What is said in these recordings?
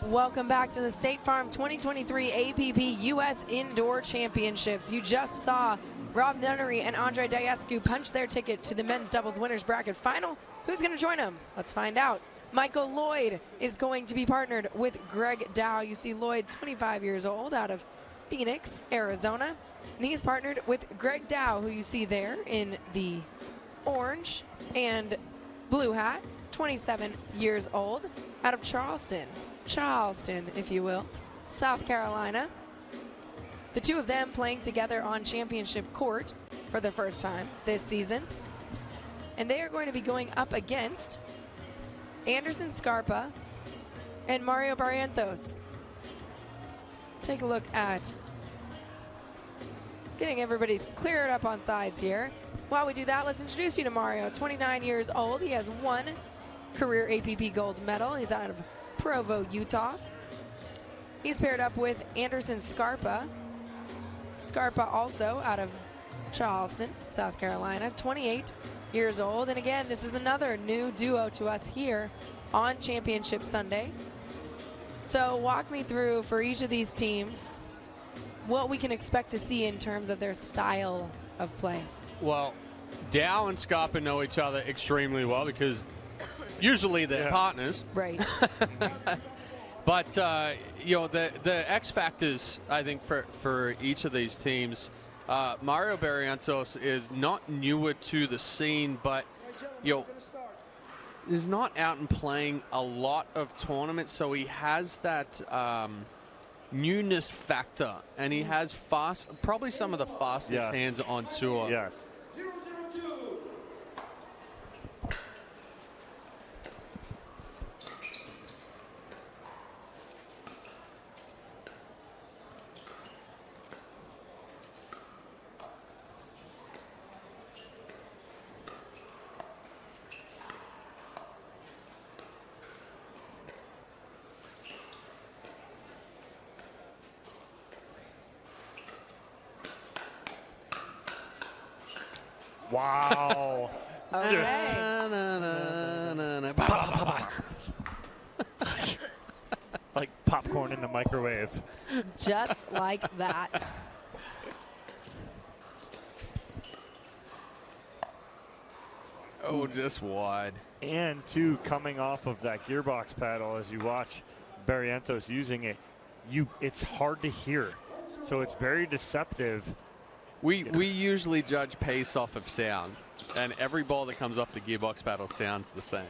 Welcome back to the State Farm 2023 APP U.S. Indoor Championships. You just saw Rob Nunnery and Andre Diascu punch their ticket to the men's doubles winners bracket final. Who's going to join them? Let's find out. Michael Loyd is going to be partnered with Greg Dow. You see Loyd, 25 years old, out of Phoenix, Arizona. And he's partnered with Greg Dow, who you see there in the orange and blue hat, 27 years old, out of Charleston, if you will, South Carolina. The two of them playing together on championship court for the first time this season. And they are going to be going up against Anderson Scarpa and Mario Barrientos. Take a look at getting everybody's cleared up on sides here. While we do that, let's introduce you to Mario. 29 years old. He has one career APP gold medal. He's out of Provo, Utah. He's paired up with Anderson Scarpa. Scarpa also out of Charleston, South Carolina, 28 years old. And again, this is another new duo to us here on Championship Sunday. So walk me through, for each of these teams, what we can expect to see in terms of their style of play. Well, Dow and Scarpa know each other extremely well because usually they're partners. Right. But, the X factors, I think, for each of these teams, Mario Barrientos is not newer to the scene, but, is not out and playing a lot of tournaments, so he has that newness factor, and he has probably some of the fastest hands on tour. Yes. Wow. Okay. Like popcorn in the microwave. Just like that. Oh, just wide. And two, coming off of that gearbox paddle, as you watch Barrientos using it, it's hard to hear. So it's very deceptive. We usually judge pace off of sound, and every ball that comes off the gearbox paddle sounds the same.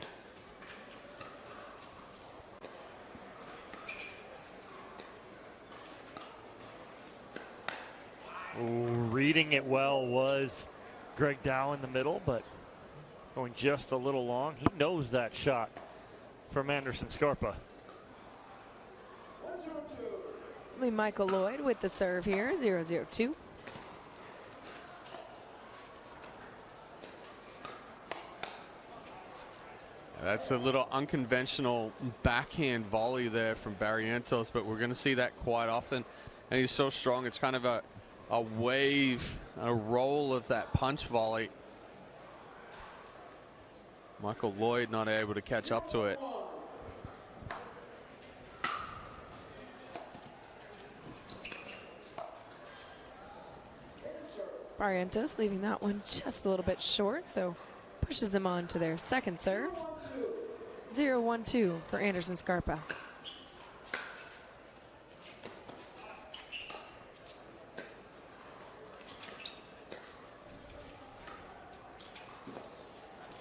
Reading it well was Greg Dow in the middle, but going just a little long. He knows that shot from Anderson Scarpa. Michael Loyd with the serve here, 0-0-2. That's a little unconventional backhand volley there from Barrientos, but we're going to see that quite often. And he's so strong, it's kind of a wave, a roll of that punch volley. Michael Loyd not able to catch up to it. Barrientos leaving that one just a little bit short, so pushes them on to their second serve. 0-1-2 for Anderson Scarpa.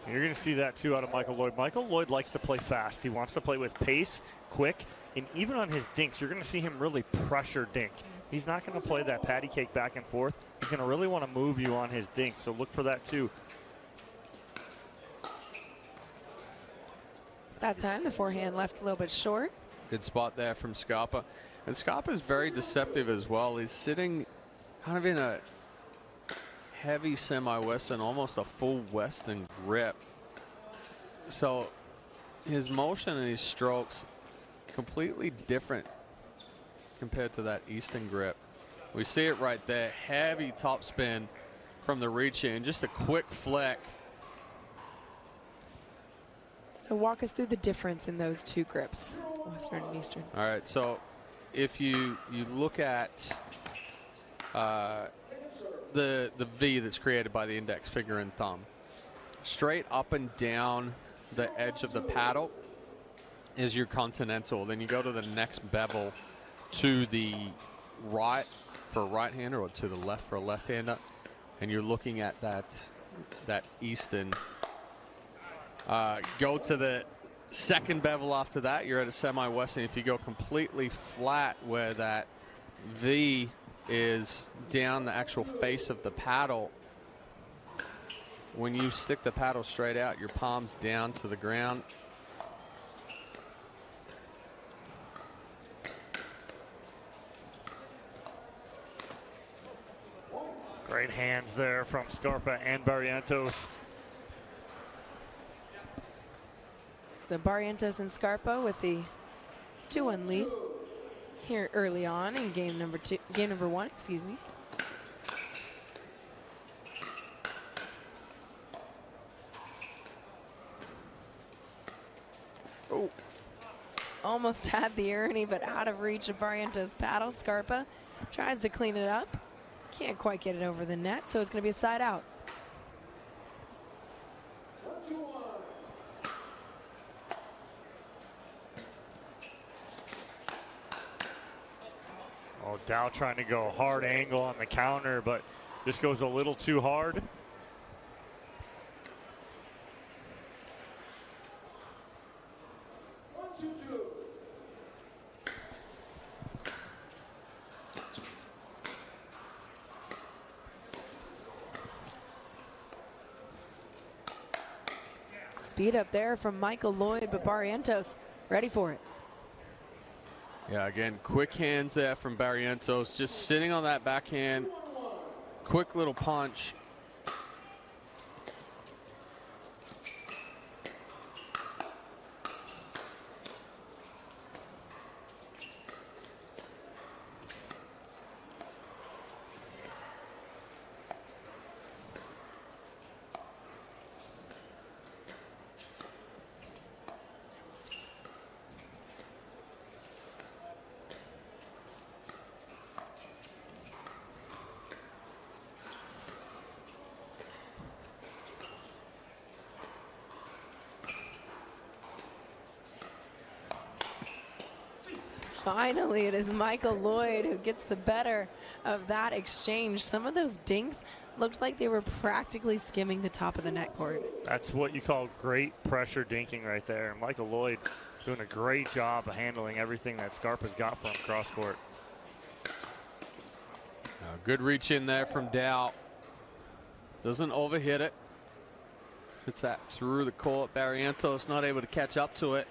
You're going to see that too out of Michael Loyd. Michael Loyd likes to play fast. He wants to play with pace, quick, and even on his dinks, you're going to see him really pressure dink. He's not going to play that patty cake back and forth. He's going to really want to move you on his dinks, so look for that too. That time, the forehand left a little bit short. Good spot there from Scarpa. And Scarpa is very deceptive as well. He's sitting kind of in a heavy semi-western, almost a full western grip. So his motion and his strokes completely different compared to that eastern grip. We see it right there. Heavy topspin from the reach in. Just a quick flick. So walk us through the difference in those two grips, Western and Eastern. All right, so if you look at the V that's created by the index finger and thumb, straight up and down the edge of the paddle is your continental. Then you go to the next bevel to the right for a right-hander or to the left for a left-hander, and you're looking at that Eastern. Go to the second bevel after that, you're at a semi-Western. If you go completely flat where that V is down the actual face of the paddle, when you stick the paddle straight out, your palms down to the ground. Great hands there from Scarpa and Barrientos. So Barrientos and Scarpa with the 2-1 lead here early on in game number one, excuse me. Oh. Almost had the Ernie, but out of reach of Barrientos' paddle. Scarpa tries to clean it up. Can't quite get it over the net, so it's going to be a side out. Oh, Dow trying to go hard angle on the counter, but just goes a little too hard. Speed up there from Michael Loyd, but Barrientos ready for it. Yeah, again, quick hands there from Barrientos, just sitting on that backhand. Quick little punch. Finally, it is Michael Loyd who gets the better of that exchange. Some of those dinks looked like they were practically skimming the top of the net cord. That's what you call great pressure dinking right there. Michael Loyd doing a great job of handling everything that Scarpa's got for him cross court. Good reach in there from Dow. Doesn't overhit it. Hits that through the court. Barrientos not able to catch up to it.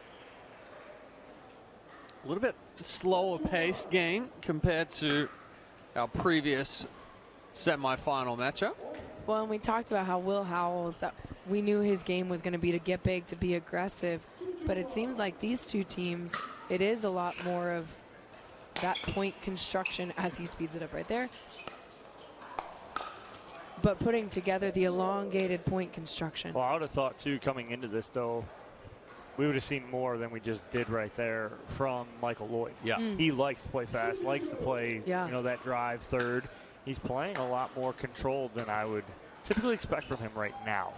A little bit slower paced game compared to our previous semifinal matchup. Well, and we talked about how Will Howells, that we knew his game was going to be to get big, to be aggressive. But it seems like these two teams, it is a lot more of that point construction as he speeds it up right there. But putting together the elongated point construction. Well, I would have thought, too, coming into this, though, we would have seen more than we just did right there from Michael Loyd. Yeah. He likes to play fast, likes to play, you know, that drive third. He's playing a lot more controlled than I would typically expect from him right now.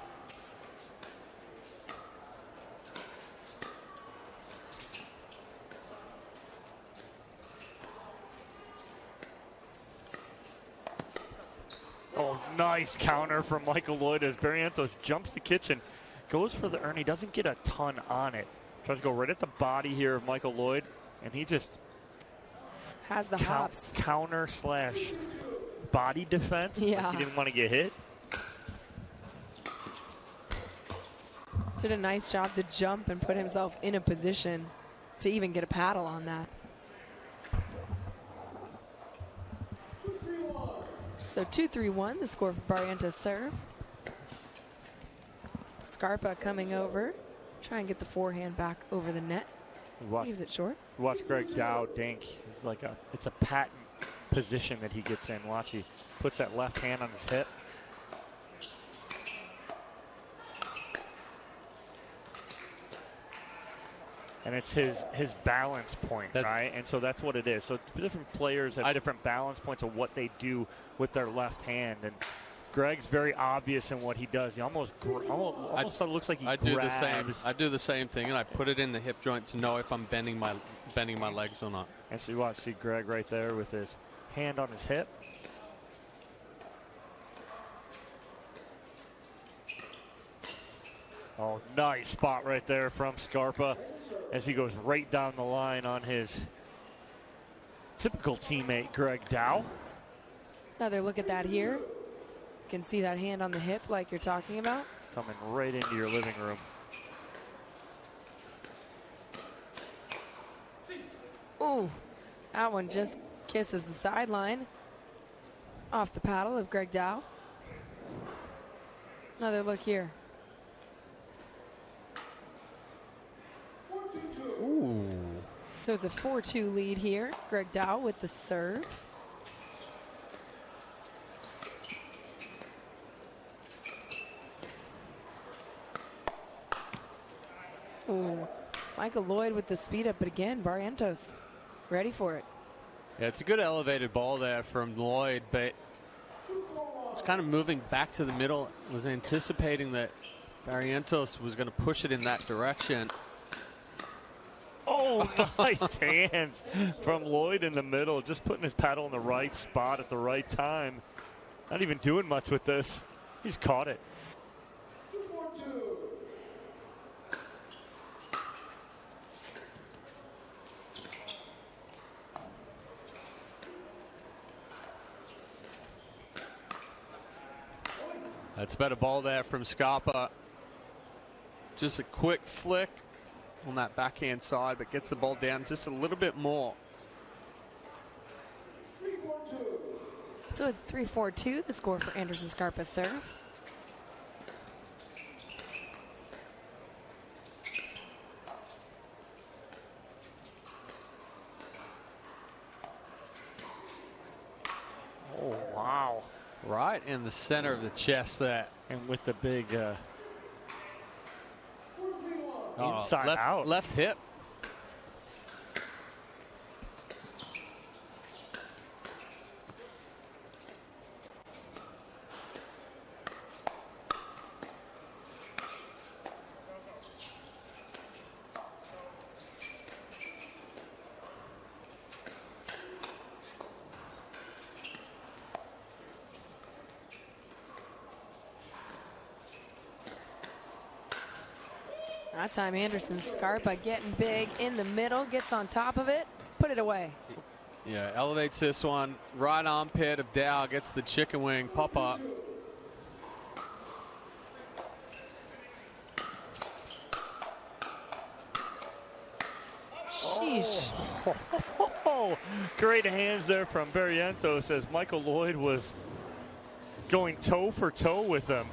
Oh, nice counter from Michael Loyd as Barrientos jumps the kitchen, goes for the Ernie, doesn't get a ton on it. Tries to go right at the body here of Michael Loyd, and he just has the hops. Counter slash body defense. Yeah. Like he didn't want to get hit. Did a nice job to jump and put himself in a position to even get a paddle on that. So 2-3-1, the score for Barrientos serve. Scarpa coming over, try and get the forehand back over the net. Leaves it short. Watch Greg Dow dink. It's like it's a patent position that he gets in. Watch, he puts that left hand on his hip. and it's his balance point, right? And so that's what it is. So different players have different balance points of what they do with their left hand. And Greg's very obvious in what he does. He almost looks like he grabs. I do the same thing, and I put it in the hip joint to know if I'm bending my legs or not. And so you see Greg right there with his hand on his hip. Oh, nice spot right there from Scarpa as he goes right down the line on his typical teammate, Greg Dow. Another look at that here. You can see that hand on the hip like you're talking about. Coming right into your living room. Ooh, that one just kisses the sideline off the paddle of Greg Dow. Another look here. Ooh. So it's a 4-2 lead here. Greg Dow with the serve. Ooh, Michael Loyd with the speed up, but again, Barrientos ready for it. Yeah, it's a good elevated ball there from Loyd, but it's kind of moving back to the middle. Was anticipating that Barrientos was going to push it in that direction. Oh, nice hands from Loyd in the middle, just putting his paddle in the right spot at the right time. Not even doing much with this. He's caught it. That's a better ball there from Scarpa. Just a quick flick on that backhand side, but gets the ball down just a little bit more. So it's 3-4-2, the score for Anderson Scarpa's serve. Oh, wow. Right in the center of the chest there. And with the big inside out. Left hip. That time Anderson Scarpa getting big in the middle, gets on top of it, put it away. Yeah, elevates this one. Right armpit of Dow gets the chicken wing pop up. Sheesh. Oh, great hands there from Barrientos as Michael Loyd was going toe for toe with him.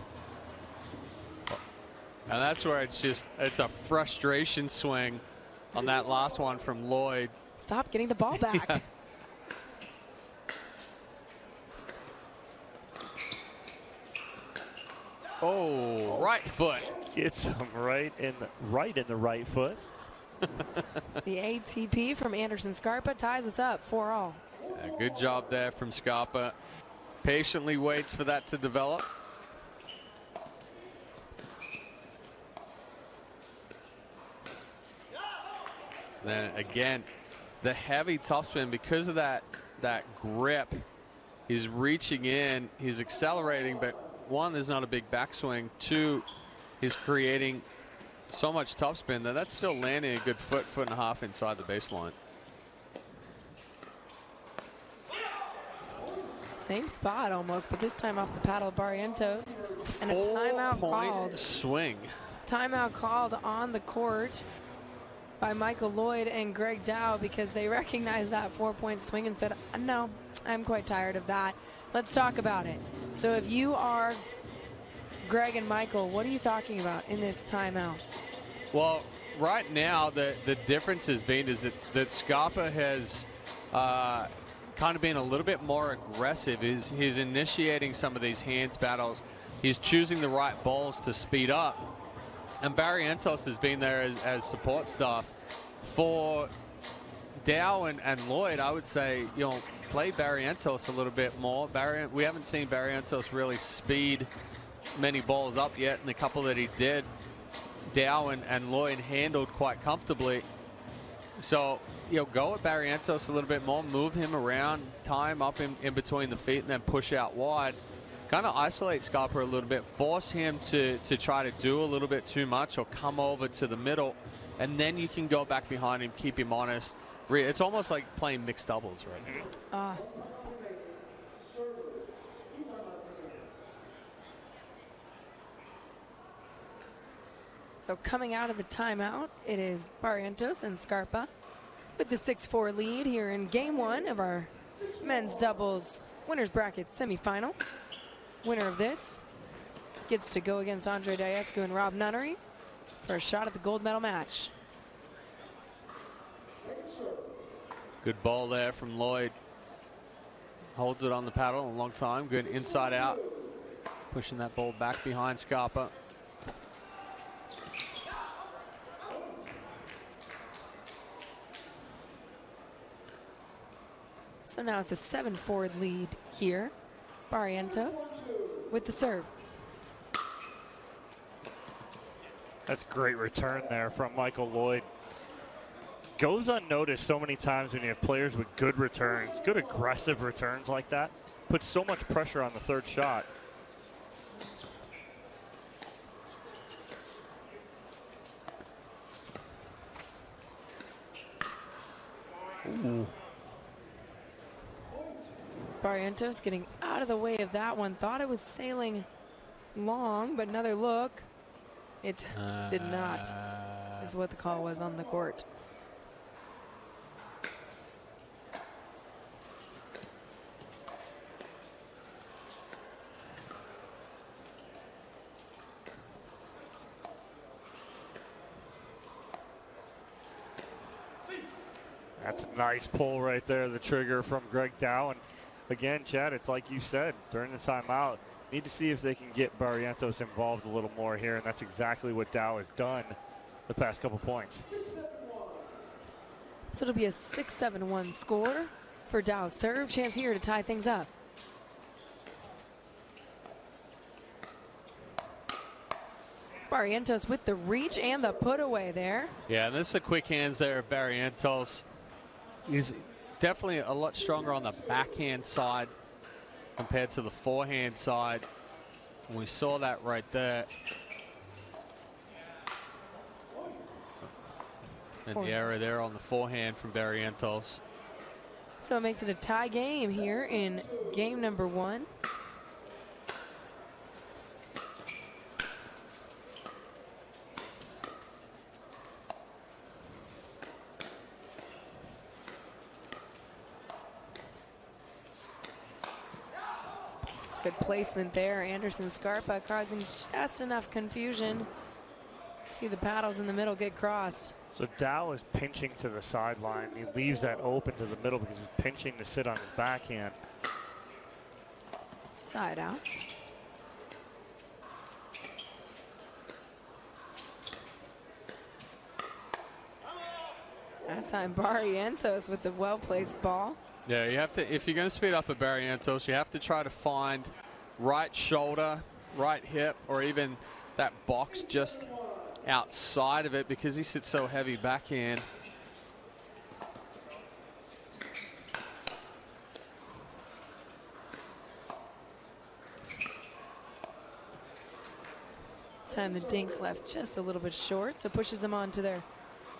And that's where it's a frustration swing on that last one from Loyd. Stop getting the ball back. Yeah. Oh, right foot. Gets him right in the right foot. The ATP from Anderson Scarpa ties us up 4-all. Yeah, good job there from Scarpa. Patiently waits for that to develop. Then again, the heavy topspin, because of that grip, he's reaching in, he's accelerating, but one, there's not a big backswing. Two, he's creating so much topspin that that's still landing a good foot and a half inside the baseline. Same spot almost, but this time off the paddle of Barrientos. And a timeout called. Swing. Timeout called on the court by Michael Loyd and Greg Dow because they recognized that 4-point swing and said, no, I'm quite tired of that. Let's talk about it. So if you are Greg and Michael, what are you talking about in this timeout? Well, right now, the difference has been that Scarpa has kind of been a little bit more aggressive. He's initiating some of these hands battles. He's choosing the right balls to speed up. And Barrientos has been there as support staff. For Dow and Loyd, I would say, play Barrientos a little bit more. We haven't seen Barrientos really speed many balls up yet, and the couple that he did, Dow and Loyd handled quite comfortably. So, go at Barrientos a little bit more, move him around, tie him up in between the feet, and then push out wide. Kind of isolate Scarpa a little bit, force him to try to do a little bit too much or come over to the middle, and then you can go back behind him, keep him honest. It's almost like playing mixed doubles right now. So coming out of the timeout, it is Barrientos and Scarpa with the 6-4 lead here in game one of our men's doubles winners bracket semifinal. Winner of this gets to go against Andre Diescu and Rob Nunnery for a shot at the gold medal match. Good ball there from Loyd. Holds it on the paddle a long time. Good inside out. Pushing that ball back behind Scarpa. So now it's a 7-4 lead here. Barrientos with the serve. That's great return there from Michael Loyd. Goes unnoticed so many times when you have players with good returns, good aggressive returns like that. Puts so much pressure on the third shot. Ooh. Barrientos getting out of the way of that one. Thought it was sailing long, but another look. It did not, is what the call was on the court. That's a nice pull right there, the trigger from Greg Dow. And again, Chad, it's like you said during the timeout, need to see if they can get Barrientos involved a little more here, and that's exactly what Dow has done the past couple points. So it'll be a 6-7-1 score for Dow's serve. Chance here to tie things up. Barrientos with the reach and the put away there. Yeah, and this is the quick hands there of Barrientos. He's definitely a lot stronger on the backhand side compared to the forehand side. And we saw that right there. And the error there on the forehand from Barrientos. So it makes it a tie game here in game number one. Good placement there. Anderson Scarpa causing just enough confusion. See the paddles in the middle get crossed. So Dow is pinching to the sideline. He leaves that open to the middle because he's pinching to sit on his backhand. Side out. That time Barrientos with the well-placed ball. Yeah, you have to, if you're going to speed up a Barrientos, you have to try to find right shoulder, right hip, or even that box just outside of it because he sits so heavy backhand. Time the dink left just a little bit short, so pushes them on to their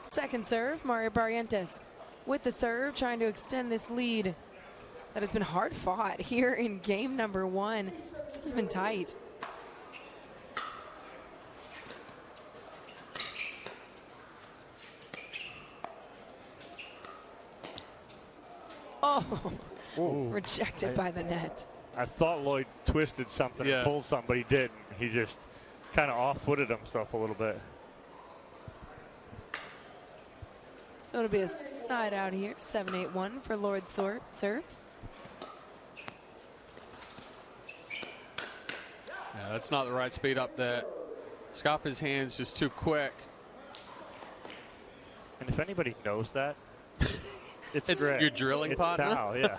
second serve. Mario Barrientos with the serve, trying to extend this lead that has been hard fought here in game number one. This has been tight. Oh, Ooh. rejected by the net. I thought Loyd twisted something and pulled something, but he didn't. He just kind of off-footed himself a little bit. So it'll be a side out here, 7-8-1 for Loyd serve. Yeah, that's not the right speed up there. Scarpa's hand's just too quick. And if anybody knows that, it's Greg. Your drilling it's partner? Dow, yeah.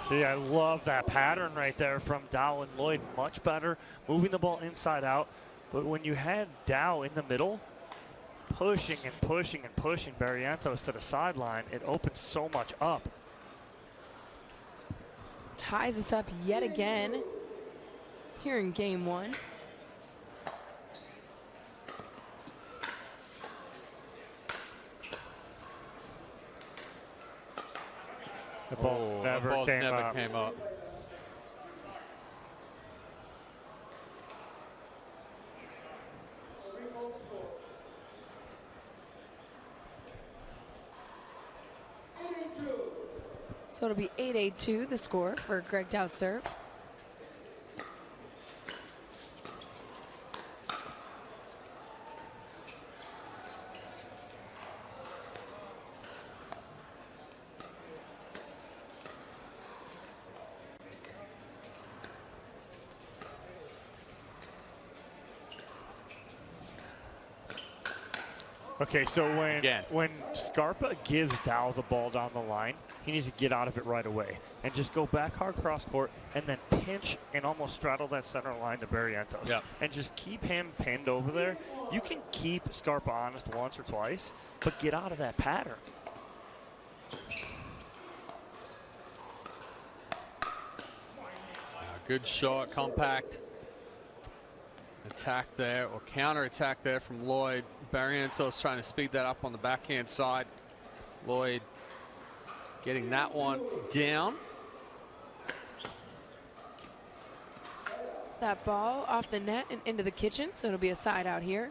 See, I love that pattern right there from Dow and Loyd. Much better, moving the ball inside out. But when you had Dow in the middle, pushing and pushing and pushing Barrientos to the sideline, it opens so much up. Ties us up yet again here in game one. The ball never came up. So it'll be 8-8-2, the score for Greg Dow's serve. Okay, so when Scarpa gives Dow the ball down the line, he needs to get out of it right away and just go back hard cross court and then pinch and almost straddle that center line to Barrientos. Yep. And just keep him pinned over there. You can keep Scarpa honest once or twice, but get out of that pattern. Good shot, compact attack there, or counter attack there from Loyd. Barrientos trying to speed that up on the backhand side. Loyd getting that one down. That ball off the net and into the kitchen, so it'll be a side out here.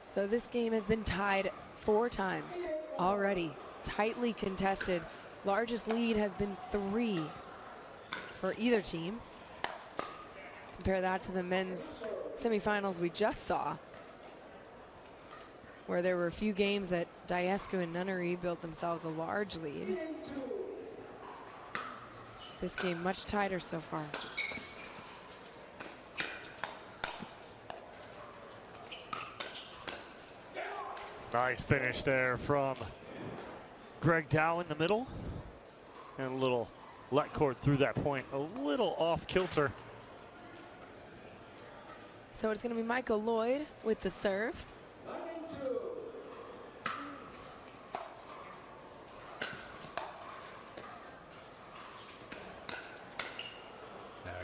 So this game has been tied 4 times already. Tightly contested. Largest lead has been 3 for either team. Compare that to the men's semifinals we just saw, where there were a few games that Diescu and Nunnery built themselves a large lead. This game much tighter so far. Nice finish there from Greg Dow in the middle. And a little let court through that point. A little off kilter. So it's going to be Michael Loyd with the serve.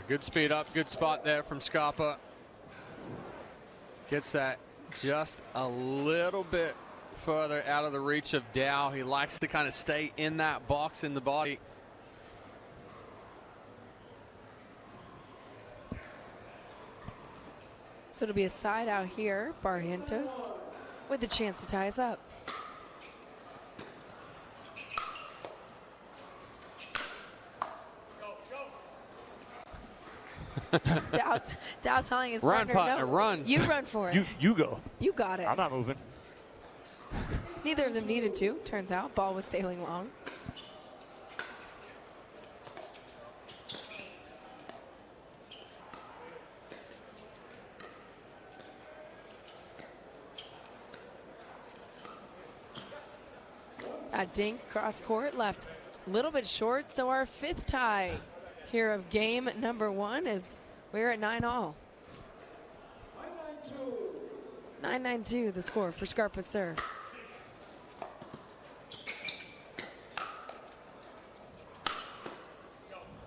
Good speed up, good spot there from Scarpa. Gets that just a little bit further out of the reach of Dow. He likes to kind of stay in that box in the body. So it'll be a side out here. Barrientos with the chance to tie us up. Dow telling his Run, partner, no, run. You run for it. You go. You got it. I'm not moving. Neither of them needed to. Turns out ball was sailing long. A dink cross court left a little bit short, so our 5th tie here of game number 1 is we're at 9-all. 9-9-2 the score for Scarpa's serve.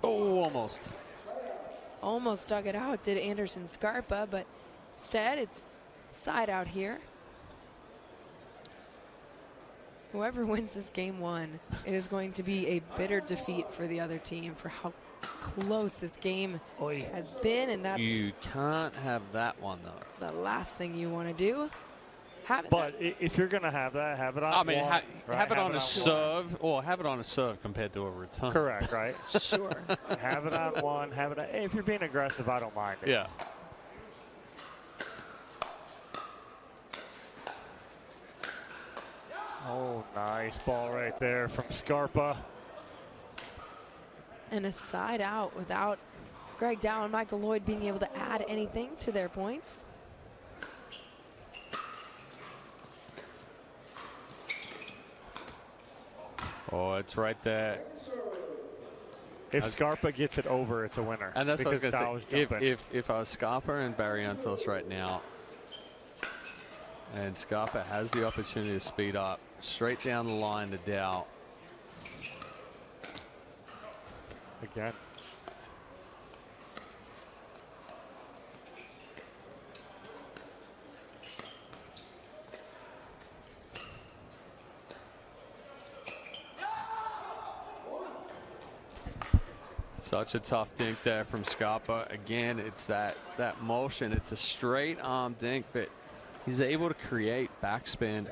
Oh, almost. Almost dug it out, did Anderson Scarpa, but instead it's side out here. Whoever wins this game 1, it is going to be a bitter defeat for the other team for how close this game has been, and that's you can't have that one though. the last thing you want to do. But if you're going to have that, have it on. I mean, one, have it on a serve, or have it on a serve compared to a return. Correct, right? Sure. Have it on one. Have it on. Hey, if you're being aggressive, I don't mind it. Yeah. Oh, nice ball right there from Scarpa. And a side out without Greg Dow and Michael Loyd being able to add anything to their points. Oh, it's right there. If Scarpa gets it over, it's a winner. And that's what I was going to say. If I was Scarpa and Barrientos right now, and Scarpa has the opportunity to speed up, straight down the line to Dow. Again. Such a tough dink there from Scarpa. Again, it's that motion. It's a straight arm dink, but he's able to create backspin.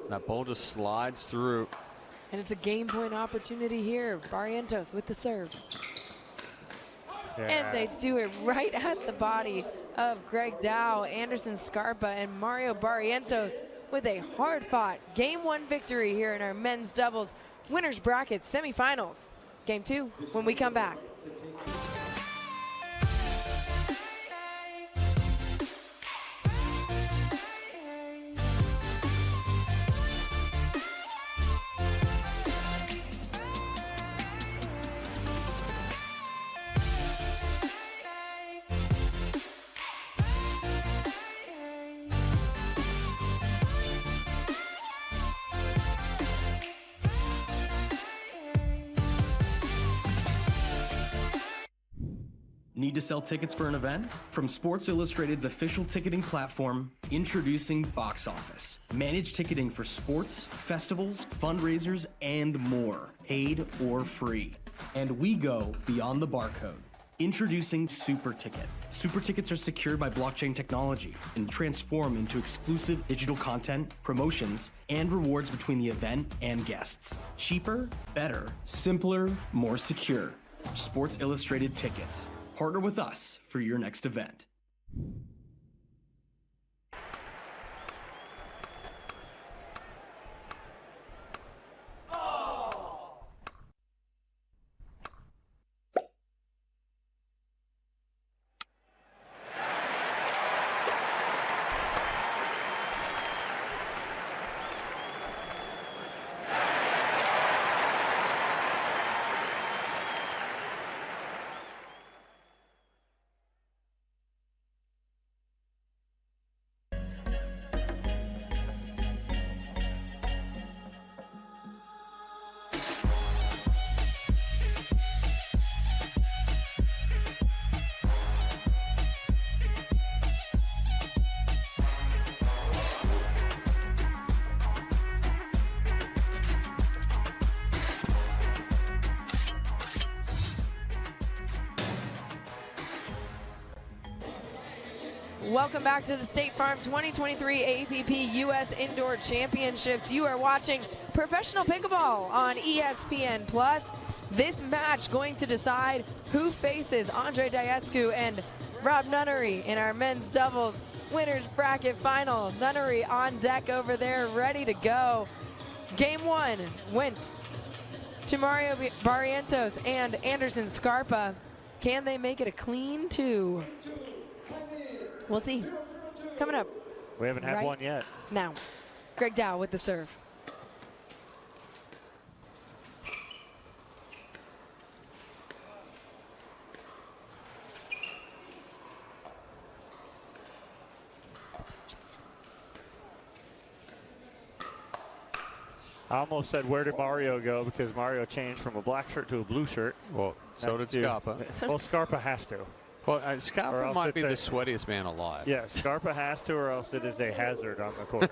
That ball just slides through. And it's a game point opportunity here. Barrientos with the serve. Yeah. And they do it right at the body of Greg Dow, Anderson Scarpa, and Mario Barrientos with a hard-fought Game 1 victory here in our men's doubles winners bracket semifinals. Game 2 when we come back. Need to sell tickets for an event? From Sports Illustrated's official ticketing platform, introducing Box Office. Manage ticketing for sports, festivals, fundraisers, and more, paid or free. And we go beyond the barcode. Introducing Super Ticket. Super Tickets are secured by blockchain technology and transform into exclusive digital content, promotions, and rewards between the event and guests. Cheaper, better, simpler, more secure. Sports Illustrated Tickets. Partner with us for your next event. Welcome back to the State Farm 2023 APP U.S. Indoor Championships. You are watching Professional Pickleball on ESPN+. This match going to decide who faces Andre Diescu and Rob Nunnery in our men's doubles winners bracket final. Nunnery on deck over there, ready to go. Game 1 went to Mario Barrientos and Anderson Scarpa. Can they make it a clean 2? We'll see. Coming up. We haven't had one yet. Now, Greg Dow with the serve. I almost said, where did Mario go? Because Mario changed from a black shirt to a blue shirt. Well, so did Scarpa. Well, Scarpa has to. Well, Scarpa might be the sweatiest man alive. Yeah, Scarpa has to, or else it is a hazard on the court.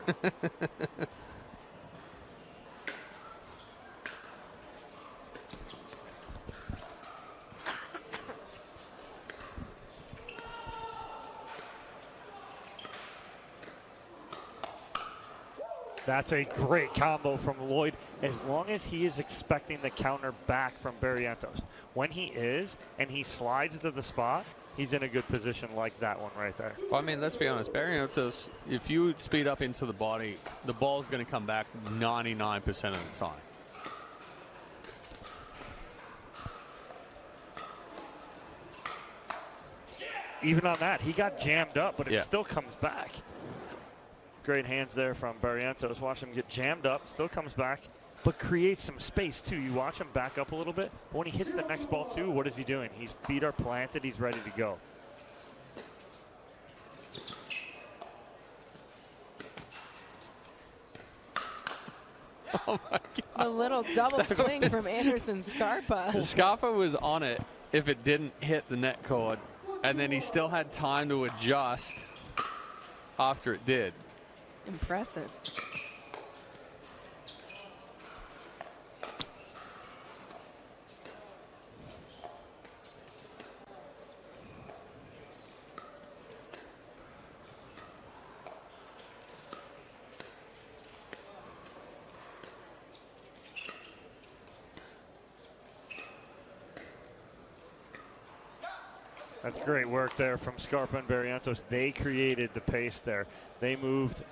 That's a great combo from Loyd, as long as he is expecting the counter back from Barrientos. When he is, and he slides to the spot, he's in a good position like that one right there. Well, I mean, let's be honest. Barrientos, if you speed up into the body, the ball's going to come back 99% of the time. Even on that, he got jammed up, but it still comes back. Great hands there from Barrientos. Watch him get jammed up, still comes back, but creates some space too. You watch him back up a little bit, but when he hits the next ball too, what is he doing? His feet are planted, he's ready to go. Oh my God. A little double swing from Anderson Scarpa. Scarpa was on it if it didn't hit the net cord, and then he still had time to adjust after it did. Impressive. That's great work there from Scarpa and Barrientos. They created the pace there. They moved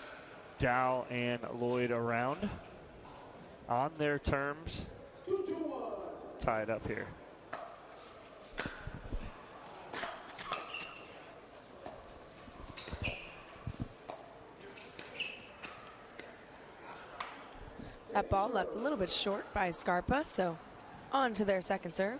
Dow and Loyd around on their terms. Tied up here. That ball left a little bit short by Scarpa, so on to their second serve.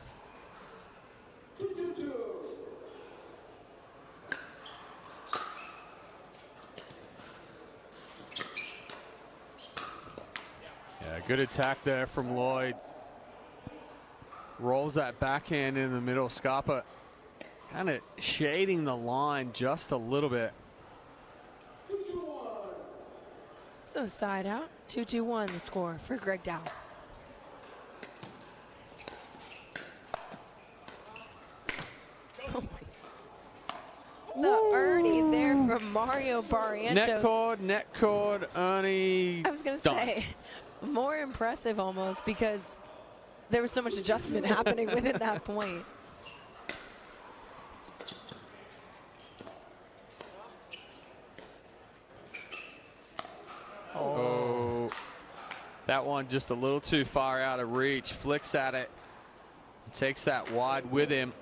Good attack there from Loyd. Rolls that backhand in the middle. Scarpa kind of shading the line just a little bit. So side out, 2-2-1 the score for Greg Dow. Oh my. The Ernie there from Mario Barrientos. Net cord, Ernie. I was going to say, more impressive almost, because there was so much adjustment happening within that point. Oh, that one just a little too far out of reach. Flicks at it, takes that wide with him.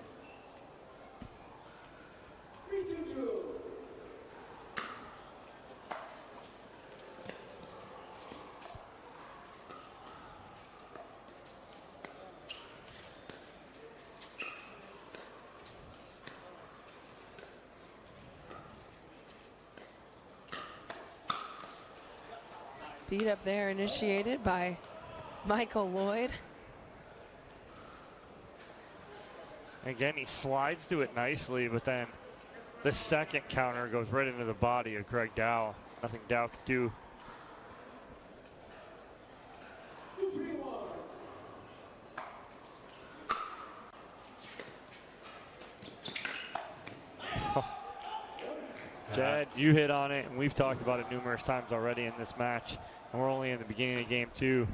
Speed up there initiated by Michael Loyd. Again, he slides to it nicely, but then the second counter goes right into the body of Greg Dow. Nothing Dow could do. Jed, you hit on it, and we've talked about it numerous times already in this match, and we're only in the beginning of game two.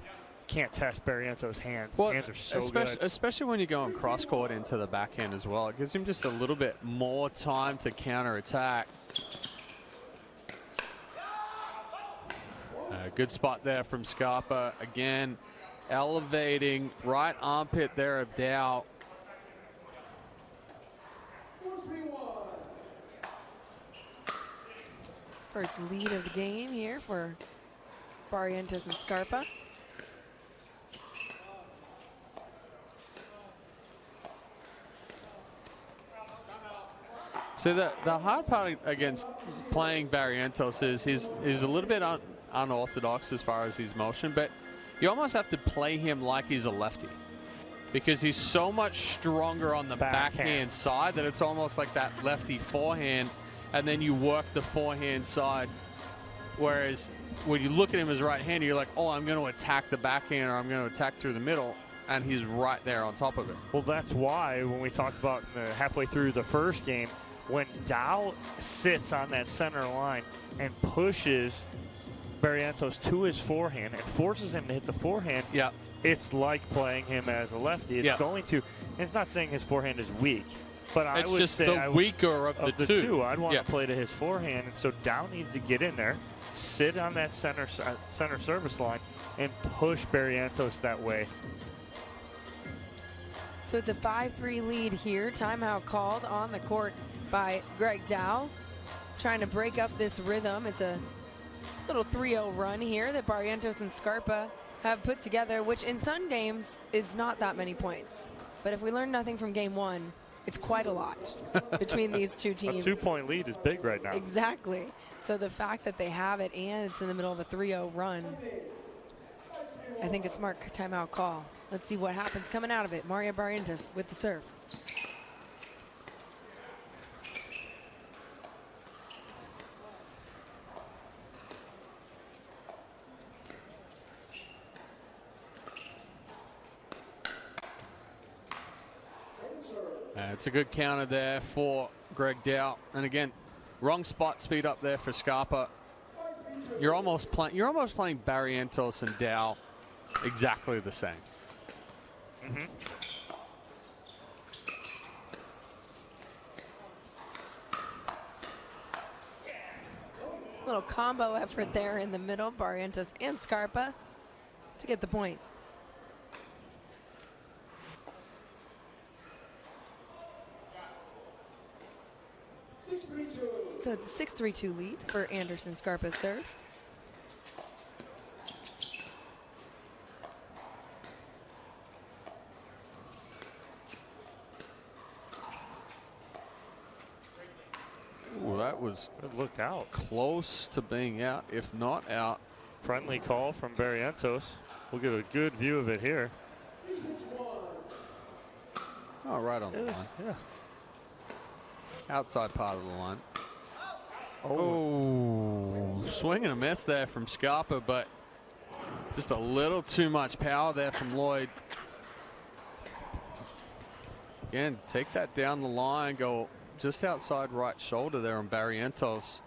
Can't test Barrientos' hands. Well, hands are so good. especially when you're going cross-court into the backhand as well. It gives him just a little bit more time to counter-attack. Good spot there from Scarpa. Again, elevating right armpit there of Dow. First lead of the game here for Barrientos and Scarpa. So the hard part against playing Barrientos is he's a little bit unorthodox as far as his motion, but you almost have to play him like he's a lefty, because he's so much stronger on the backhand side that it's almost like that lefty forehand, and then you work the forehand side. Whereas when you look at him as right-handed, you're like, oh, I'm going to attack the backhand, or I'm going to attack through the middle, and he's right there on top of it. Well, that's why when we talked about halfway through the first game, when Dow sits on that center line and pushes Barrientos to his forehand and forces him to hit the forehand, Yeah. it's like playing him as a lefty. It's going to, and it's not saying his forehand is weak, but I It's would just say the weaker of the two. I'd want to play to his forehand, and so Dow needs to get in there, sit on that center service line, and push Barrientos that way. So it's a 5-3 lead here. Timeout called on the court by Greg Dow, trying to break up this rhythm. It's a little 3-0 run here that Barrientos and Scarpa have put together, which in some games is not that many points. But if we learn nothing from game one, it's quite a lot between these two teams. A 2-point lead is big right now. Exactly. So the fact that they have it and it's in the middle of a 3-0 run, I think a smart timeout call. Let's see what happens coming out of it. Mario Barrientos with the serve. It's a good counter there for Greg Dow. And again, wrong spot speed up there for Scarpa. You're almost playing Barrientos and Dow exactly the same. Mm-hmm. Little combo effort there in the middle. Barrientos and Scarpa to get the point. So it's a 6-3-2 lead for Anderson Scarpa's serve. Ooh, that was It looked out. close to being out, if not out. Friendly call from Barrientos. We'll get a good view of it here. Oh, right on the line. Yeah. Outside part of the line. Oh. Oh, swing and a miss there from Scarpa, but just a little too much power there from Loyd. Again, take that down the line, go just outside right shoulder there on Barrientos.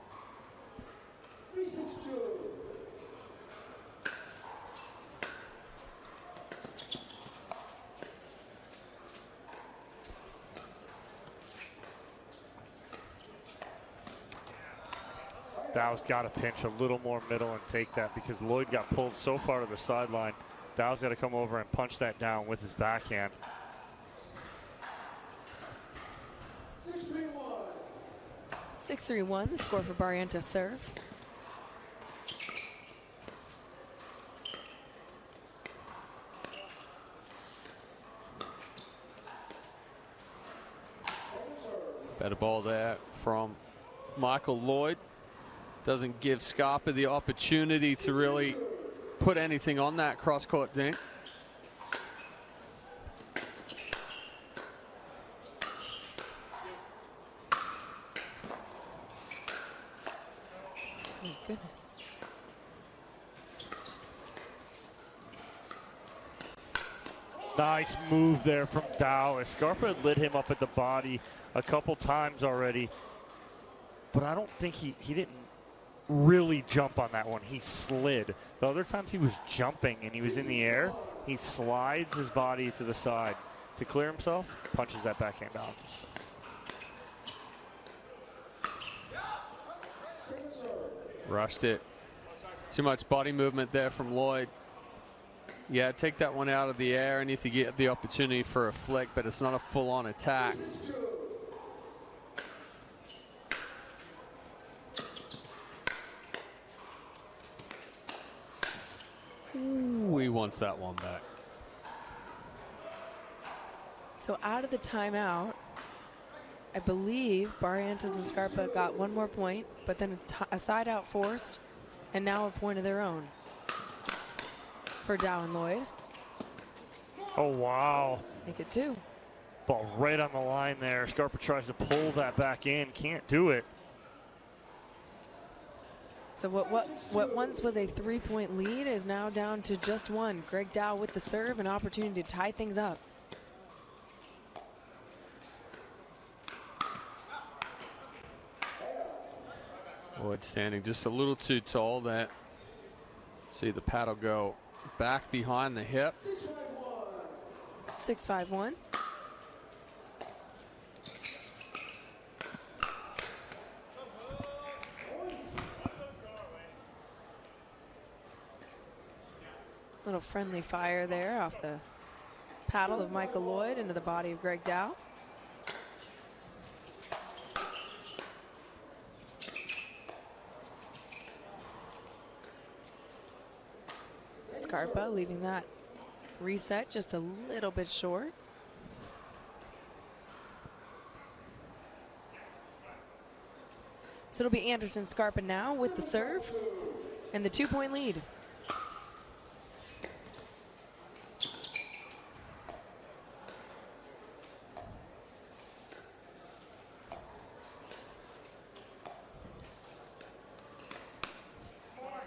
Dow's got to pinch a little more middle and take that because Loyd got pulled so far to the sideline. Dow's got to come over and punch that down with his backhand. 6-3-1, the score for Barrientos serve. Better ball there from Michael Loyd. Doesn't give Scarpa the opportunity to really put anything on that cross-court dink. Oh, goodness. Nice move there from Dow. Scarpa had lit him up at the body a couple times already, but I don't think he didn't really jump on that one. He slid. The other times he was jumping and he was in the air, he slides his body to the side to clear himself, punches that backhand out. Rushed it. Too much body movement there from Loyd. Yeah, take that one out of the air and if you get the opportunity for a flick, but it's not a full-on attack. Ooh, he wants that one back. So out of the timeout, I believe Barrientos and Scarpa got one more point, but then a side out forced, and now a point of their own for Dow and Loyd. Oh, wow. Make it 2. Ball right on the line there. Scarpa tries to pull that back in. Can't do it. So what once was a 3-point lead is now down to just 1. Greg Dow with the serve, an opportunity to tie things up. Loyd standing just a little too tall. That See the paddle go back behind the hip. 6-5-1. Little friendly fire there off the paddle of Michael Loyd into the body of Greg Dow. Scarpa leaving that reset just a little bit short. So it'll be Anderson Scarpa now with the serve and the 2-point lead.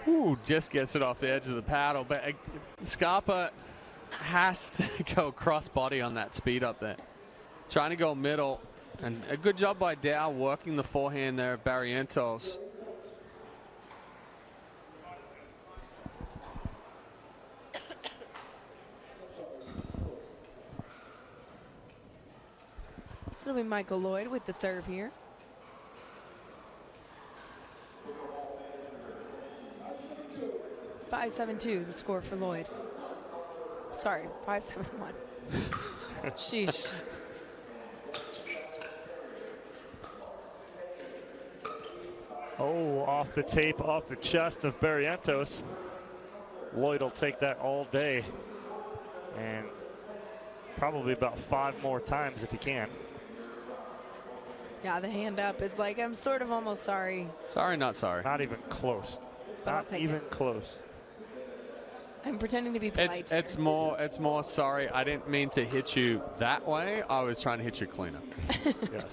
Ooh, just gets it off the edge of the paddle, but Scarpa has to go cross body on that speed up there. Trying to go middle, and a good job by Dow working the forehand there, Barrientos. So it'll be Michael Loyd with the serve here. (5-7-2) the score for Loyd. Sorry, 5-7-1. Sheesh. Oh, off the tape, off the chest of Barrientos. Loyd will take that all day. And probably about 5 more times if he can. Yeah, the hand up is like, I'm sort of almost sorry. Sorry, not sorry. Not even close. But I'll Not take even it. close. I'm pretending to be polite. It's more sorry. I didn't mean to hit you that way. I was trying to hit you cleaner. Yes.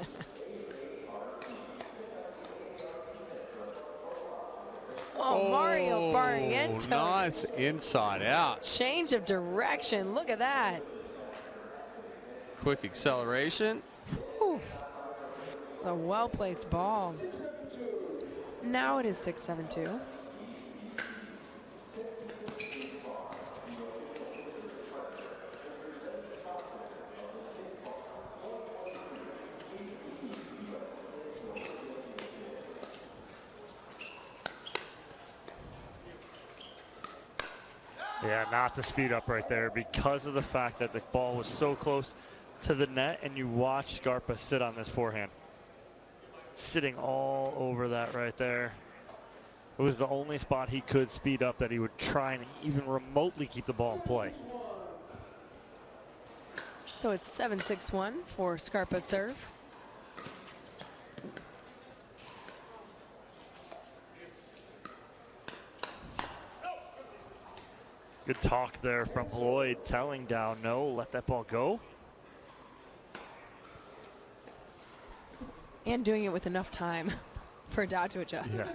Oh, Mario Barrientos. Nice inside out. Change of direction. Look at that. Quick acceleration. Whew. A well-placed ball. Now it is 6-7-2. Yeah, not the speed up right there because of the fact that the ball was so close to the net, and you watch Scarpa sit on this forehand. Sitting all over that right there. It was the only spot he could speed up that he would try and even remotely keep the ball in play. So it's 7-6-1 for Scarpa's serve. Good talk there from Loyd telling Dow, no, let that ball go. And doing it with enough time for Dow to adjust. Yeah.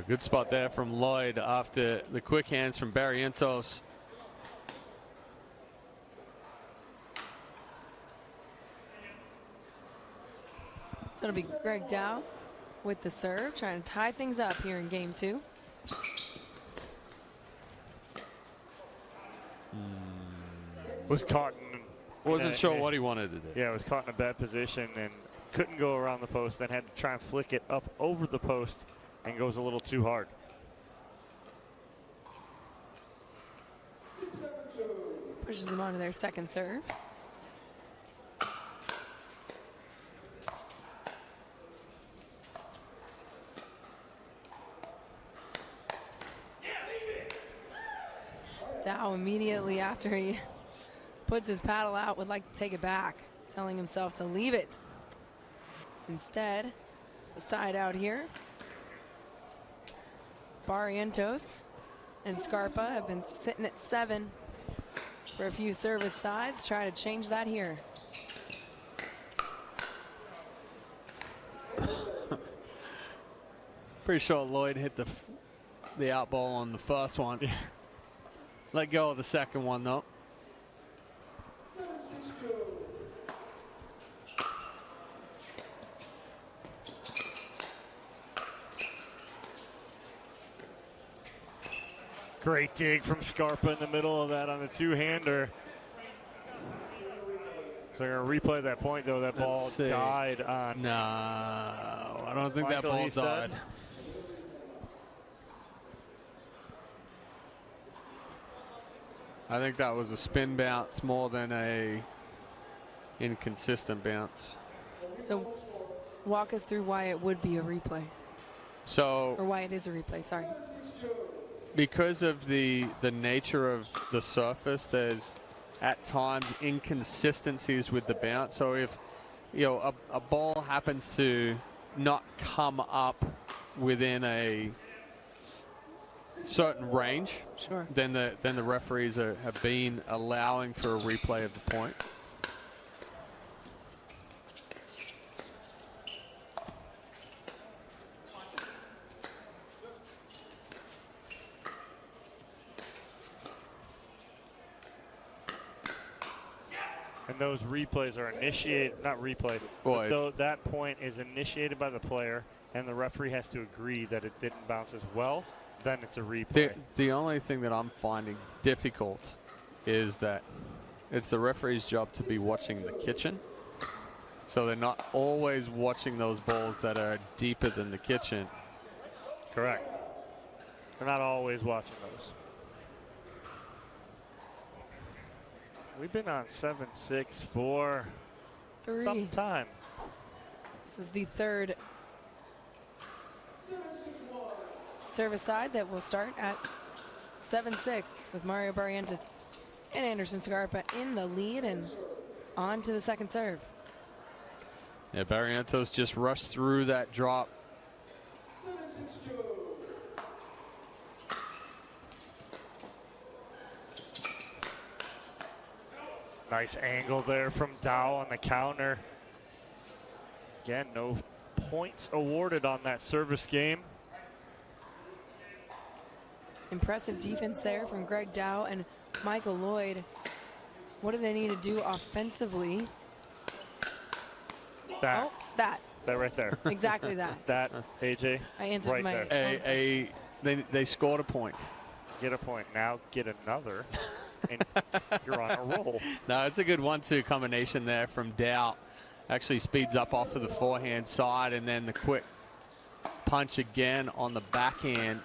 Good spot there from Loyd after the quick hands from Barrientos. So it'll be Greg Dow with the serve, trying to tie things up here in game 2. Was caught in... Wasn't sure what he wanted to do. Yeah, was caught in a bad position and couldn't go around the post, then had to try and flick it up over the post and goes a little too hard. Pushes them onto their second serve. Dow immediately after he puts his paddle out would like to take it back, telling himself to leave it. Instead, it's a side out here. Barrientos and Scarpa have been sitting at 7 for a few service sides. Try to change that here. Pretty sure Loyd hit the out ball on the first one. Yeah. Let go of the second one, though. Great dig from Scarpa in the middle of that on the two-hander. So they're going to replay that point, though. That ball died on. No, I don't think Michael, that ball died. I think that was a spin bounce more than a inconsistent bounce. So walk us through why it would be a replay. So, or why it is a replay, sorry. Because of the nature of the surface, there's at times inconsistencies with the bounce. So if a ball happens to not come up within a certain range, sure, then the referees have been allowing for a replay of the point. And those replays are initiated, not replay, but though that point is initiated by the player and the referee has to agree that it didn't bounce as well, then it's a replay. The only thing that I'm finding difficult is that it's the referee's job to be watching the kitchen. So they're not always watching those balls that are deeper than the kitchen. Correct. They're not always watching those. We've been on 7-6 for some time. This is the third service side that will start at 7-6 with Mario Barrientos and Anderson Scarpa in the lead and on to the second serve. Yeah, Barrientos just rushed through that drop. Nice angle there from Dow on the counter. Again, no points awarded on that service game. Impressive defense there from Greg Dow and Michael Loyd. What do they need to do offensively? That. Oh, that. That right there. Exactly that. That, AJ. I answered right my there. They scored a point. Get a point. Now get another. And you're on a roll. No, it's a good 1-2 combination there from Dow. Actually speeds up off of the forehand side and then the quick punch again on the backhand.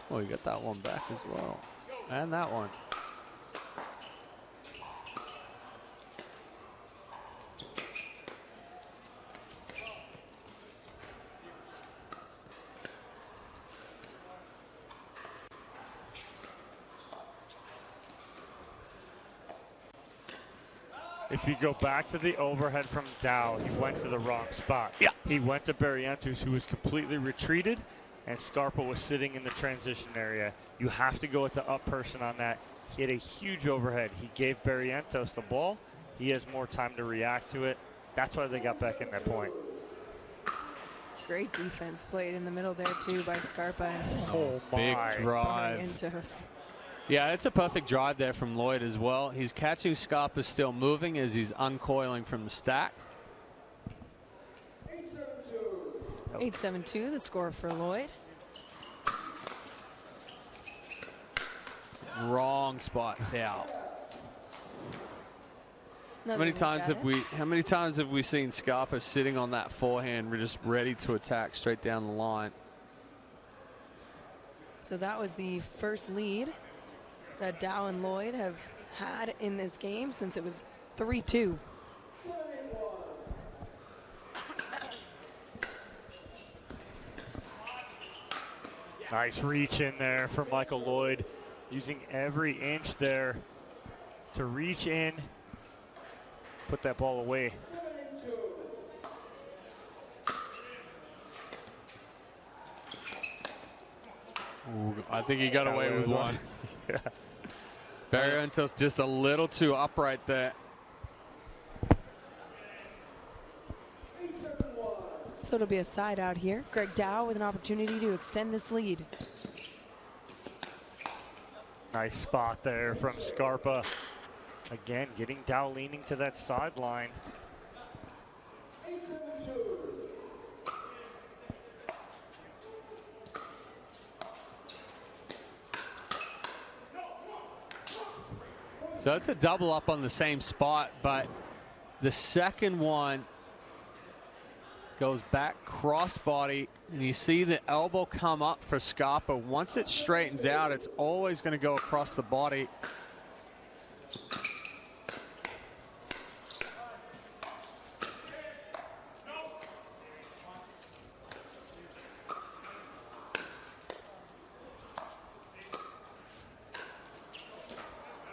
Oh, you got that one back as well. And that one. If you go back to the overhead from Dow, he went to the wrong spot. Yeah. He went to Barrientos, who was completely retreated, and Scarpa was sitting in the transition area. You have to go with the up person on that. He had a huge overhead. He gave Barrientos the ball. He has more time to react to it. That's why they got back in that point. Great defense played in the middle there, too, by Scarpa. And oh, my. Big drive. Barrientos. Yeah, it's a perfect drive there from Loyd as well. He's catching Scarpa still moving as he's uncoiling from the stack. 8-7-2, the score for Loyd. Wrong spot now. How Another many look times at it. how many times have we seen Scarpa sitting on that forehand, just ready to attack straight down the line? So that was the first lead that Dow and Loyd have had in this game since it was 3-2. Nice reach in there for Michael Loyd, using every inch there to reach in, put that ball away. Ooh, I think he got away with one. Yeah. Barrientos just a little too upright there. So it'll be a side out here. Greg Dow with an opportunity to extend this lead. Nice spot there from Scarpa. Again, getting Dow leaning to that sideline. So it's a double up on the same spot, but the second one goes back crossbody, and you see the elbow come up for Scarpa. Once it straightens out, it's always going to go across the body.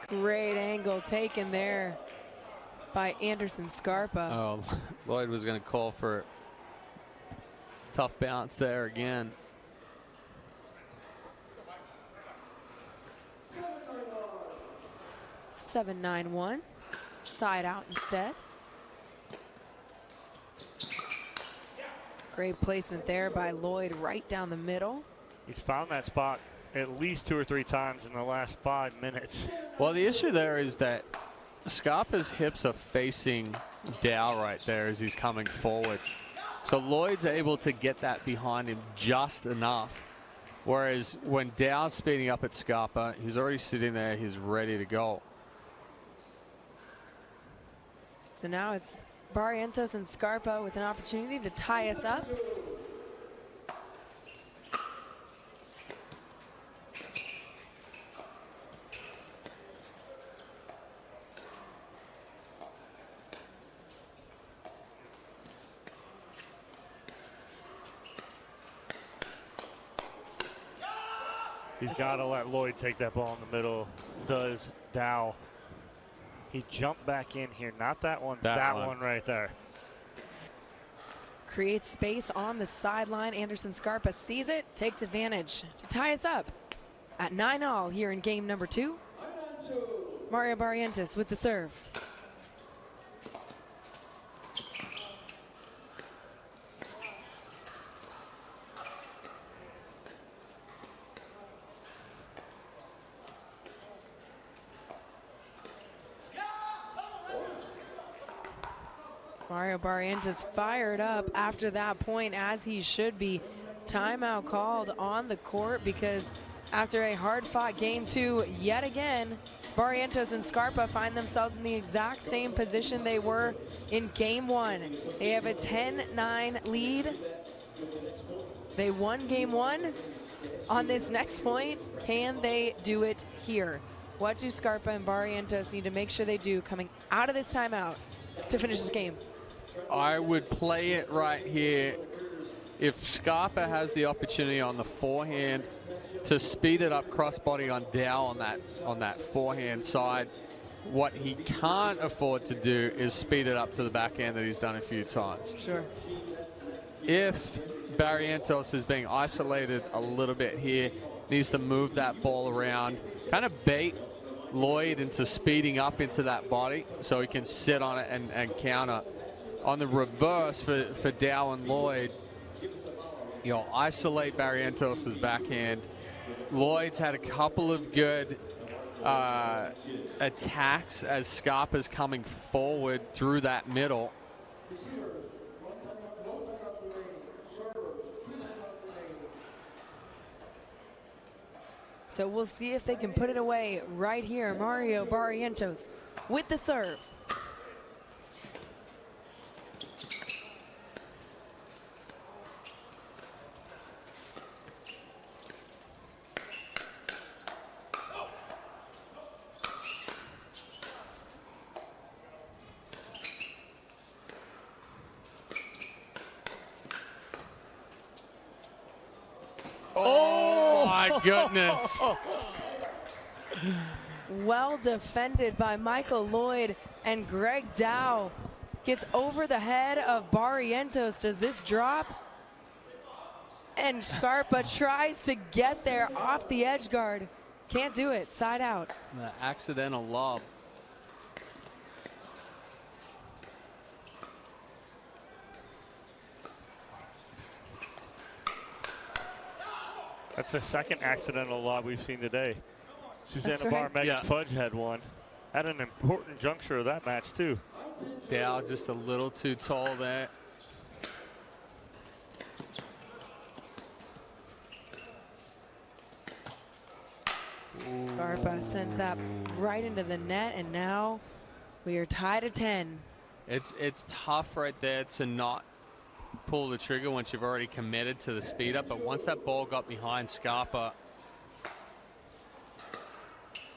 Great angle taken there by Anderson Scarpa. Oh, Loyd was going to call for tough bounce there again. Seven, 9-1. Side out instead. Great placement there by Loyd right down the middle. He's found that spot at least 2 or 3 times in the last 5 minutes. Well, the issue there is that Scarpa's hips are facing Dow right there as he's coming forward. So Loyd's able to get that behind him just enough. Whereas when Dow's speeding up at Scarpa, he's already sitting there, he's ready to go. So now it's Barrientos and Scarpa with an opportunity to tie us up. He's got to let Loyd take that ball in the middle. Does Dow. He jumped back in here. Not that one. That one right there. Creates space on the sideline. Anderson Scarpa sees it, takes advantage to tie us up at 9-all here in game number 2. Mario Barrientos with the serve. Mario Barrientos fired up after that point, as he should be. Timeout called on the court because after a hard-fought game 2, yet again, Barrientos and Scarpa find themselves in the exact same position they were in game 1. They have a 10-9 lead. They won game 1. On this next point, can they do it here? What do Scarpa and Barrientos need to make sure they do coming out of this timeout to finish this game? I would play it right here. If Scarpa has the opportunity on the forehand to speed it up crossbody on Dow on that forehand side, what he can't afford to do is speed it up to the backhand that he's done a few times. Sure. If Barrientos is being isolated a little bit here, needs to move that ball around, kind of bait Loyd into speeding up into that body so he can sit on it and counter. On the reverse for Dow and Loyd, isolate Barrientos' backhand. Loyd's had a couple of good attacks as Scarpa's coming forward through that middle. So we'll see if they can put it away right here. Mario Barrientos with the serve. Oh my goodness. Well defended by Michael Loyd, and Greg Dow gets over the head of Barrientos. Does this drop? And Scarpa tries to get there off the edge guard. Can't do it. Side out. The accidental lob. That's the second accidental lob we've seen today. Susanna Barr, right. Megan Fudge had one. At an important juncture of that match, too. Dow just a little too tall there. Scarpa sends that right into the net, and now we are tied at 10. It's tough right there to not pull the trigger once you've already committed to the speed up, but once that ball got behind Scarpa,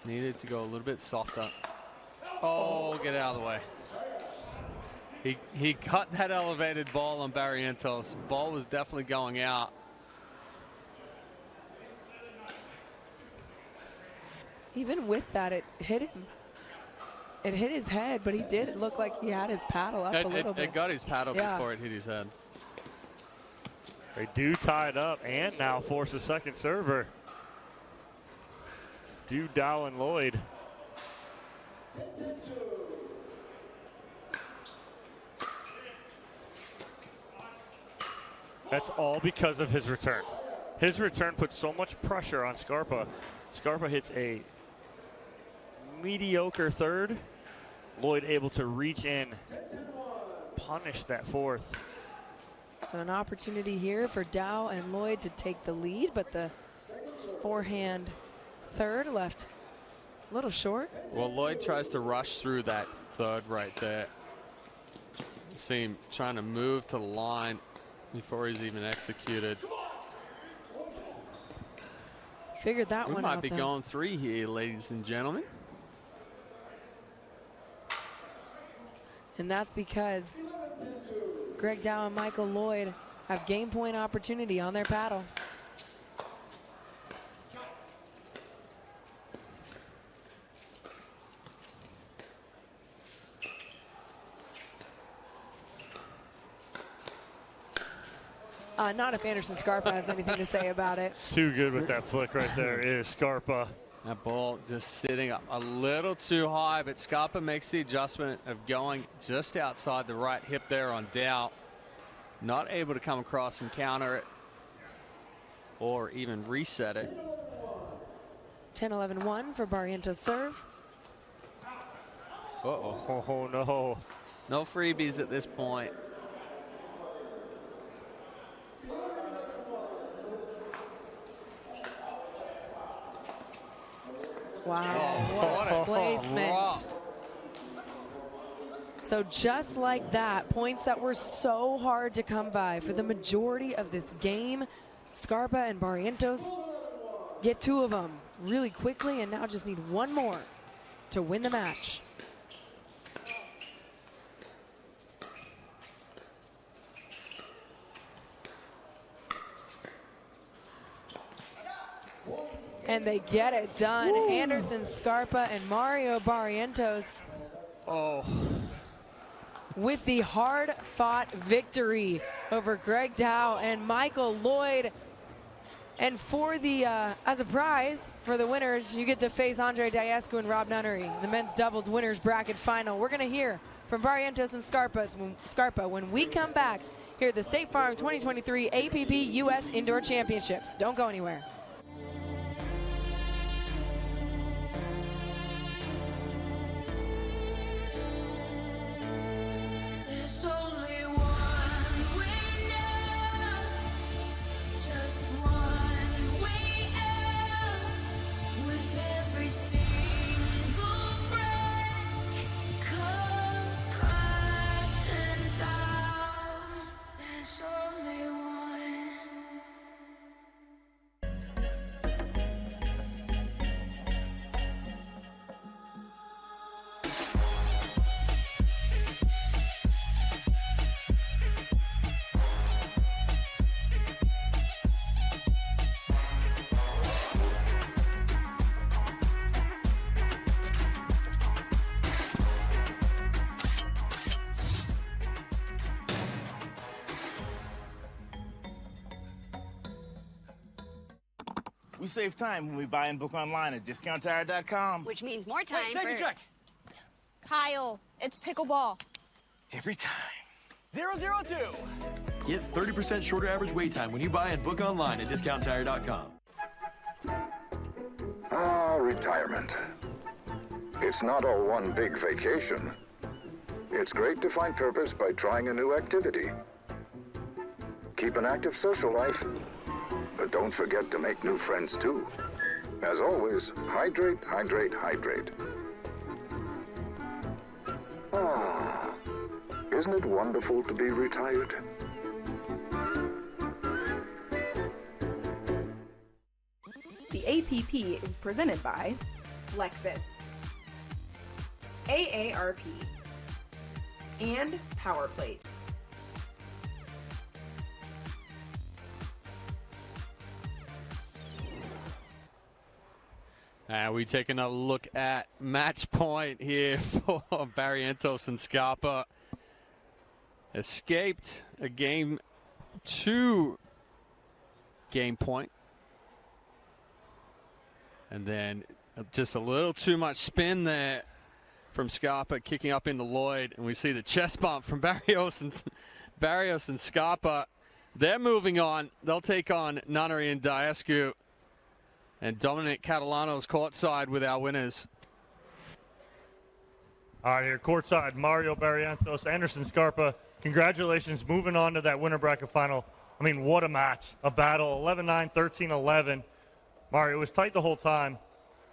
needed to go a little bit softer. Oh, get out of the way. He cut that elevated ball on Barrientos. Ball was definitely going out. Even with that, it hit him. It hit his head, but he did look like he had his paddle up a little bit. It got his paddle before it hit his head. They do tie it up and now force a second server. Do Dow and Loyd. That's all because of his return. His return puts so much pressure on Scarpa. Scarpa hits a mediocre third. Loyd able to reach in, punish that fourth. So an opportunity here for Dow and Loyd to take the lead, but the forehand third left a little short. Well, Loyd tries to rush through that third right there. You see him trying to move to the line before he's even executed. Figured that one out. We might be going 3 here, ladies and gentlemen. And that's because Greg Dow and Michael Loyd have game point opportunity on their paddle. Not if Anderson Scarpa has anything to say about it. Too good with that flick right there is Scarpa. That ball just sitting up a little too high, but Scarpa makes the adjustment of going just outside the right hip there on Dow. Not able to come across and counter it or even reset it. 10-11-1 for Barrientos serve. Uh-oh. Oh, no. No freebies at this point. Wow, what a placement. So just like that, points that were so hard to come by for the majority of this game, Scarpa and Barrientos get 2 of them really quickly and now just need 1 more to win the match. And they get it done. Woo. Anderson Scarpa and Mario Barrientos with the hard-fought victory over Greg Dow and Michael Loyd. And for the as a prize for the winners, you get to face Andre Diescu and Rob Nunnery, the men's doubles winners bracket final. We're going to hear from Barrientos and Scarpa when we come back here at the State Farm 2023 APP US Indoor Championships. Don't go anywhere. We save time when we buy and book online at discounttire.com. Which means more time Take a check. Kyle, it's pickleball. Every time. 002. Get 30% shorter average wait time when you buy and book online at discounttire.com. Retirement. It's not all one big vacation. It's great to find purpose by trying a new activity. Keep an active social life, but don't forget to make new friends too. As always, hydrate, hydrate, hydrate. Isn't it wonderful to be retired? The APP is presented by Lexus, AARP, and PowerPlate. And we taking a look at match point here for Barrientos and Scarpa. Escaped a game 2 game point. And then just a little too much spin there from Scarpa, kicking up into Loyd. And we see the chest bump from Barrios and Scarpa. They're moving on. They'll take on Nunnery and Diascu. And Dominic Catalano's courtside with our winners. All right, here courtside, Mario Barrientos, Anderson Scarpa. Congratulations, moving on to that winner bracket final. I mean, what a match, a battle, 11-9, 13-11. Mario, it was tight the whole time.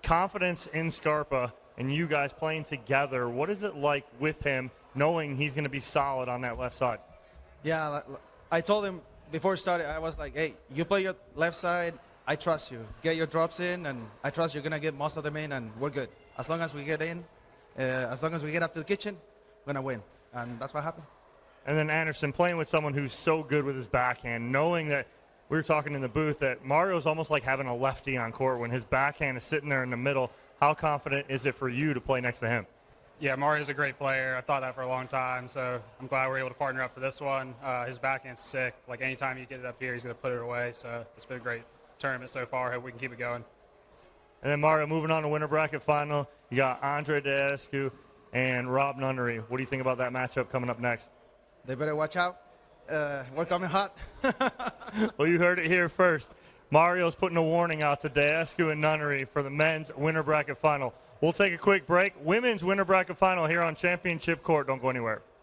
Confidence in Scarpa and you guys playing together. What is it like with him, knowing he's going to be solid on that left side? Yeah, I told him before it started, I was like, hey, you play your left side, I trust you. Get your drops in, and I trust you're going to get most of them in, and we're good. As long as we get in, as long as we get up to the kitchen, we're going to win. And that's what happened. And then Anderson, playing with someone who's so good with his backhand, knowing that we were talking in the booth that Mario's almost like having a lefty on court when his backhand is sitting there in the middle. How confident is it for you to play next to him? Yeah, Mario's a great player. I've thought that for a long time, so I'm glad we're able to partner up for this one. His backhand's sick. Like, anytime you get it up here, he's going to put it away. So it's been a great tournament so far. Hope we can keep it going. And then, Mario, moving on to winner bracket final, you got Andre Diascu and Rob Nunnery. What do you think about that matchup coming up next? They better watch out. We're coming hot. Well, you heard it here first. Mario's putting a warning out to Diascu and Nunnery for the men's winner bracket final. We'll take a quick break. Women's winner bracket final here on Championship Court. Don't go anywhere.